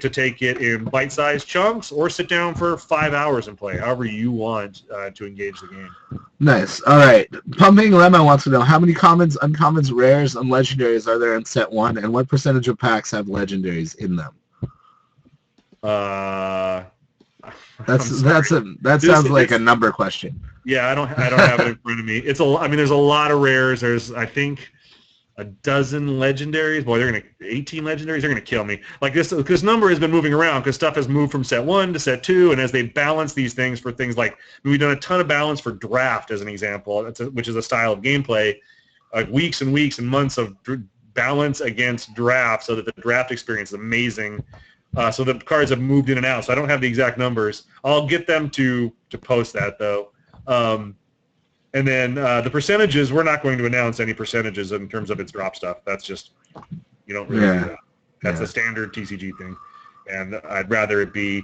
to take it in bite-sized chunks or sit down for 5 hours and play, however you want to engage the game. Nice. All right. Pumping Lemon wants to know how many commons, uncommons, rares, and legendaries are there in set 1, and what percentage of packs have legendaries in them? That sounds like a number question. Yeah, I don't have it in front of me. There's a lot of rares. There's, I think, a dozen legendaries. Boy, 18 legendaries. They're gonna kill me. Like this number has been moving around because stuff has moved from set 1 to set 2, and as they balance these things for things like, we've done a ton of balance for draft as an example, which is a style of gameplay, weeks and weeks and months of balance against draft, so that the draft experience is amazing. So the cards have moved in and out. So I don't have the exact numbers. I'll get them to post that though. And then the percentages, we're not going to announce any percentages in terms of its drop stuff. That's just, you don't really do that. That's a standard TCG thing. And I'd rather it be,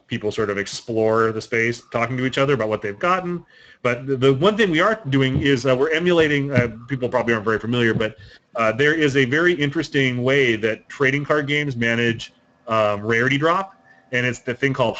people sort of explore the space, talking to each other about what they've gotten. But the one thing we are doing is we're emulating, people probably aren't very familiar, but there is a very interesting way that trading card games manage rarity drop. And it's the thing called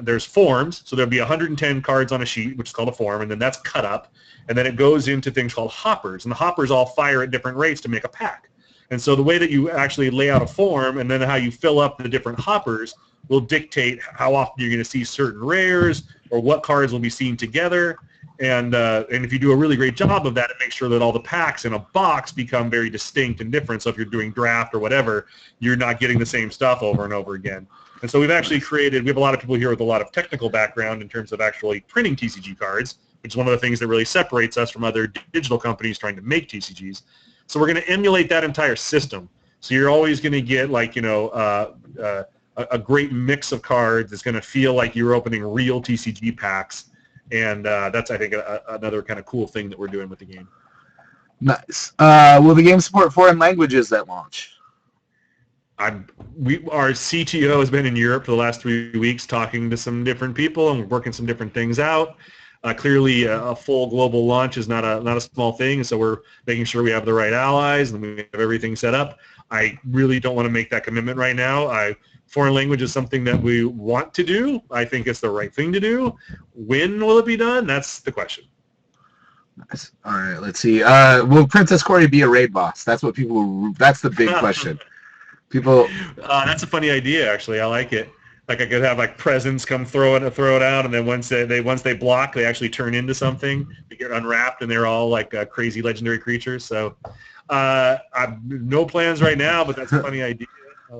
there's forms. So there'll be 110 cards on a sheet, which is called a form, and then that's cut up. And then it goes into things called hoppers. And the hoppers all fire at different rates to make a pack. And so the way that you actually lay out a form and then how you fill up the different hoppers will dictate how often you're going to see certain rares or what cards will be seen together. And if you do a really great job of that, it makes sure that all the packs in a box become very distinct and different. So if you're doing draft or whatever, you're not getting the same stuff over and over again. And so we've actually we have a lot of people here with a lot of technical background in terms of actually printing TCG cards, which is one of the things that really separates us from other digital companies trying to make TCGs. So we're going to emulate that entire system. So you're always going to get a great mix of cards. It's going to feel like you're opening real TCG packs. And that's, I think, another kind of cool thing that we're doing with the game. Nice. Will the game support foreign languages at launch? Our CTO has been in Europe for the last 3 weeks talking to some different people and working some different things out. Clearly, a full global launch is not a small thing, so we're making sure we have the right allies and we have everything set up. I really don't want to make that commitment right now. Foreign language is something that we want to do. I think it's the right thing to do. When will it be done? That's the question. Nice. All right, let's see. Will Princess Cory be a raid boss? That's the big question. People. That's a funny idea, actually. I like it. Like I could have presents come throw it out, and then once they block, they actually turn into something. They get unwrapped, and they're all crazy legendary creatures. So, I've no plans right now, but that's a funny idea.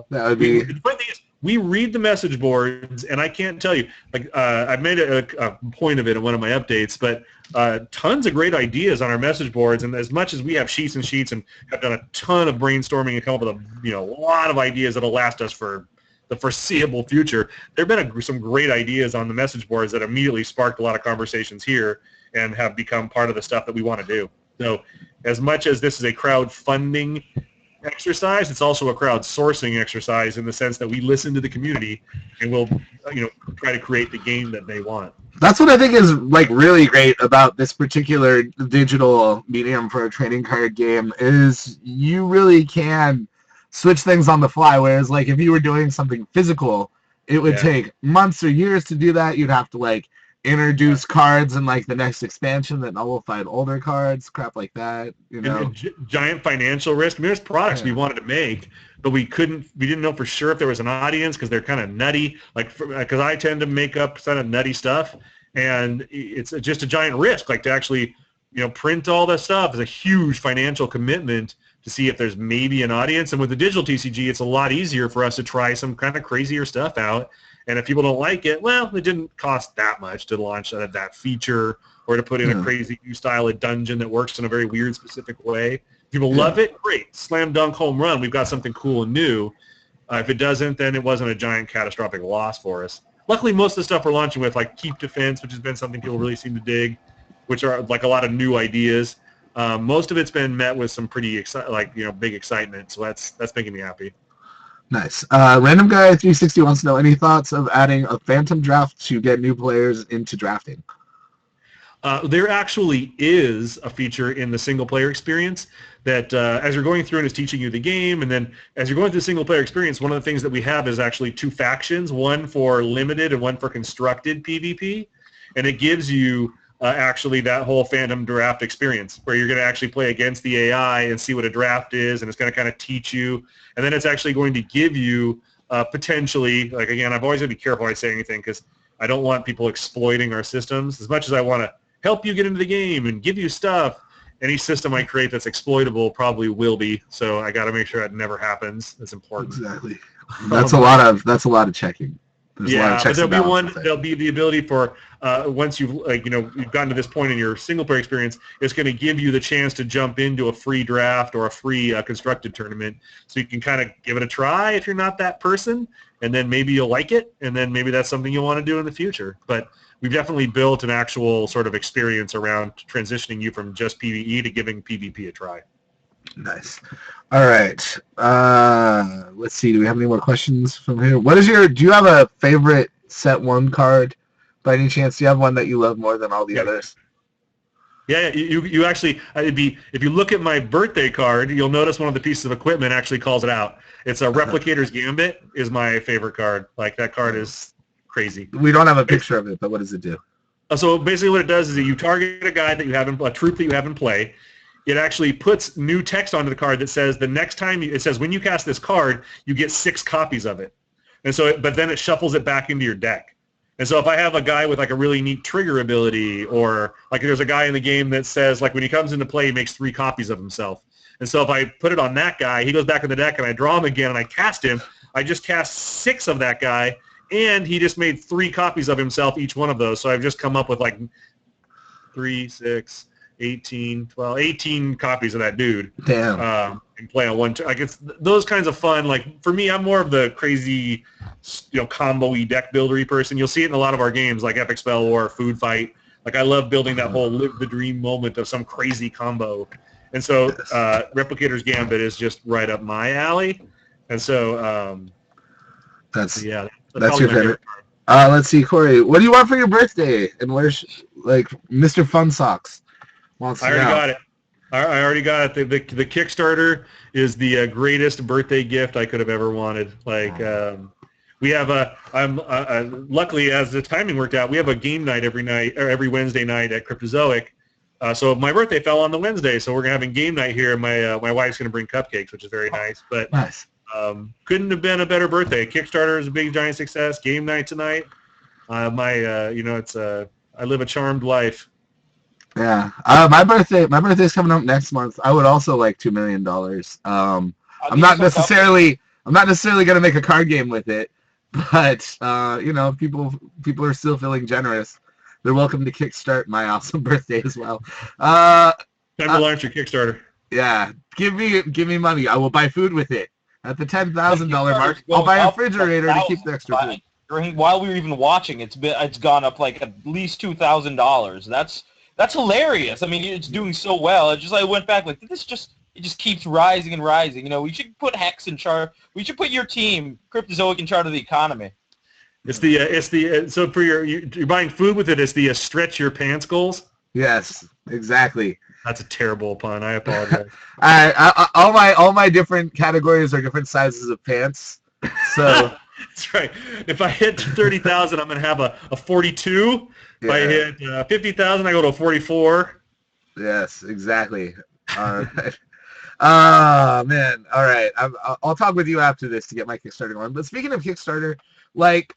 That would be. The funny thing is, we read the message boards, and I can't tell you. I've made a point of it in one of my updates, but tons of great ideas on our message boards. And as much as we have sheets and sheets, and have done a ton of brainstorming and come up with a lot of ideas that'll last us for the foreseeable future, there have been some great ideas on the message boards that immediately sparked a lot of conversations here and have become part of the stuff that we want to do. So, as much as this is a crowdfunding exercise, it's also a crowdsourcing exercise in the sense that we listen to the community and we'll try to create the game that they want. That's what I think is really great about this particular digital medium for a trading card game is you really can switch things on the fly, whereas if you were doing something physical, it would take months or years to do that. You'd have to introduce cards in the next expansion that nullified older cards, crap like that. Giant financial risk. There's products we wanted to make, but we didn't know for sure if there was an audience because they're kind of nutty. Because I tend to make up kind of nutty stuff, and it's just a giant risk. To actually, print all that stuff is a huge financial commitment to see if there's maybe an audience. And with the digital TCG, it's a lot easier for us to try some kind of crazier stuff out. And if people don't like it, well, it didn't cost that much to launch that feature or to put in a crazy new style of dungeon that works in a very weird, specific way. If people love it, great. Slam dunk, home run. We've got something cool and new. If it doesn't, then it wasn't a giant catastrophic loss for us. Luckily, most of the stuff we're launching with, Keep Defense, which has been something people really seem to dig, which are a lot of new ideas. Most of it's been met with some pretty big excitement. So that's making me happy. Nice. Random Guy 360 wants to know any thoughts of adding a phantom draft to get new players into drafting. There actually is a feature in the single-player experience that as you're going through and it's teaching you the game, and then as you're going through the single-player experience, one of the things that we have is actually 2 factions, one for limited and one for constructed PvP, and it gives you actually that whole Phantom Draft experience where you're going to actually play against the AI and see what a draft is, and it's going to kind of teach you, and then it's actually going to give you potentially, like again, I've always got to be careful when I say anything because I don't want people exploiting our systems as much as I want to help you get into the game and give you stuff. Any system I create that's exploitable probably will be. So I got to make sure that never happens. It's important. Exactly. That's a lot of checking. There's a lot of but checks there'll be the ability for once you've you've gotten to this point in your single player experience, it's going to give you the chance to jump into a free draft or a free constructed tournament, so you can kind of give it a try if you're not that person, and then maybe you'll like it, and then maybe that's something you'll want to do in the future. But we've definitely built an actual sort of experience around transitioning you from just PvE to giving PvP a try. Nice. All right. Let's see. Do we have any more questions from here? Do you have a favorite set 1 card by any chance? Do you have one that you love more than all the others? Yeah, you actually, if you look at my birthday card, you'll notice one of the pieces of equipment actually calls it out. It's a Replicator's Gambit is my favorite card. Like, that card is crazy. We don't have a picture of it, but what does it do? So basically what it does is that you target a guy that you have a troop that you have in play. It actually puts new text onto the card that says the next time it says when you cast this card, you get 6 copies of it. And so, but then it shuffles it back into your deck. And so if I have a guy with like a really neat trigger ability, or like there's a guy in the game that says like when he comes into play, he makes 3 copies of himself. And so if I put it on that guy, he goes back in the deck and I draw him again and I cast him, I just cast 6 of that guy, and he just made 3 copies of himself, each one of those. So I've just come up with like 3, 6, 18, 12, 18 copies of that dude. Damn. And play on one. Like, it's those kinds of fun. Like, for me, I'm more of the crazy, combo-y deck buildery person. You'll see it in a lot of our games, like Epic Spell War, Food Fight. Like, I love building that whole live the dream moment of some crazy combo. And so, Replicator's Gambit is just right up my alley. And so, that's your favorite. Let's see, Cory. What do you want for your birthday? And where's Mr. Fun Socks? I already got it. I already got it. The Kickstarter is the greatest birthday gift I could have ever wanted. Like, we have luckily, as the timing worked out, we have a game night every Wednesday night at Cryptozoic. So my birthday fell on the Wednesday, so we're having game night here. My wife's going to bring cupcakes, which is very nice. But nice. Couldn't have been a better birthday. Kickstarter is a big giant success. Game night tonight. I live a charmed life. Yeah, my birthday's coming up next month. I would also like $2 million. I'm not necessarily gonna make a card game with it, but people are still feeling generous. They're welcome to kickstart my awesome birthday as well. Time to launch your Kickstarter. Yeah, give me money. I will buy food with it. At the $10,000 mark, I'll buy a refrigerator to keep the extra food. While we were even watching, it's gone up like at least $2,000. That's hilarious. I mean, it's doing so well. It just I went back like it just keeps rising and rising. We should put Hex in charge. We should put your team, Cryptozoic, in charge of the economy. So for you're buying food with it. It's the stretch your pants goals. Yes, exactly. That's a terrible pun. I apologize. All my different categories are different sizes of pants. So that's right. If I hit 30,000, I'm gonna have a 42. If I hit 50,000, I go to a 44. Yes, exactly. All right. Man. All right. I'll talk with you after this to get my Kickstarter going. But speaking of Kickstarter, like,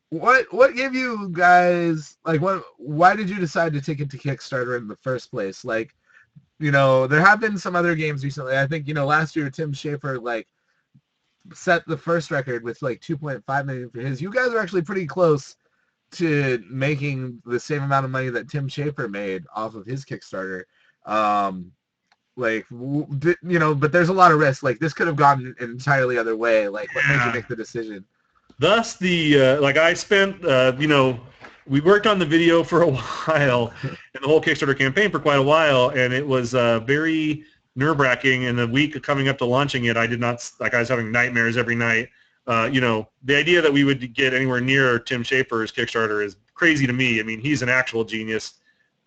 what gave you guys, like, why did you decide to take it to Kickstarter in the first place? Like, there have been some other games recently. I think, last year Tim Schafer, like, set the first record with, like, 2.5 million for his. You guys are actually pretty close to making the same amount of money that Tim Schafer made off of his Kickstarter. But there's a lot of risk. Like, this could have gone an entirely other way. Like, what made you make the decision? Thus, I spent, we worked on the video for a while and the whole Kickstarter campaign for quite a while, and it was very nerve-wracking. And the week coming up to launching it, I was having nightmares every night. The idea that we would get anywhere near Tim Schafer's Kickstarter is crazy to me. I mean, he's an actual genius.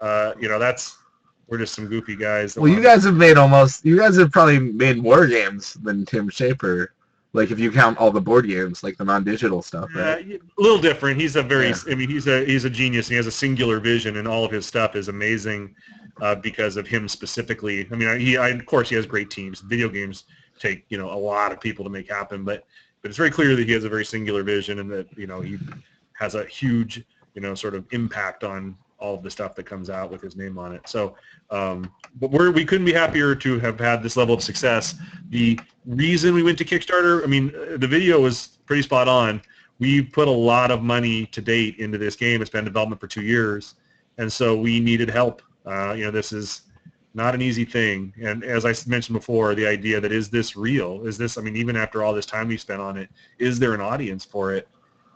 we're just some goofy guys. Well, you guys have probably made more games than Tim Schafer. Like if you count all the board games, like the non-digital stuff, right? A little different. He's a very, Yeah. I mean, he's a genius. He has a singular vision, and all of his stuff is amazing because of him specifically. I mean, of course, he has great teams. Video games take, a lot of people to make happen, but it's very clear that he has a very singular vision, and that he has a huge, sort of impact on all of the stuff that comes out with his name on it. So, but we couldn't be happier to have had this level of success. The reason we went to Kickstarter, I mean, the video was pretty spot on. We've put a lot of money to date into this game. It's been in development for 2 years, and so we needed help. This is not an easy thing. And as I mentioned before, the idea that is this real? Is this, I mean, even after all this time we spent on it, is there an audience for it?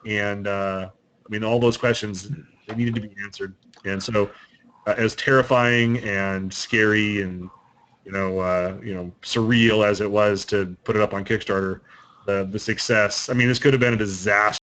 And I mean, all those questions, they needed to be answered. And so, as terrifying and scary and surreal as it was to put it up on Kickstarter, the success. I mean, this could have been a disaster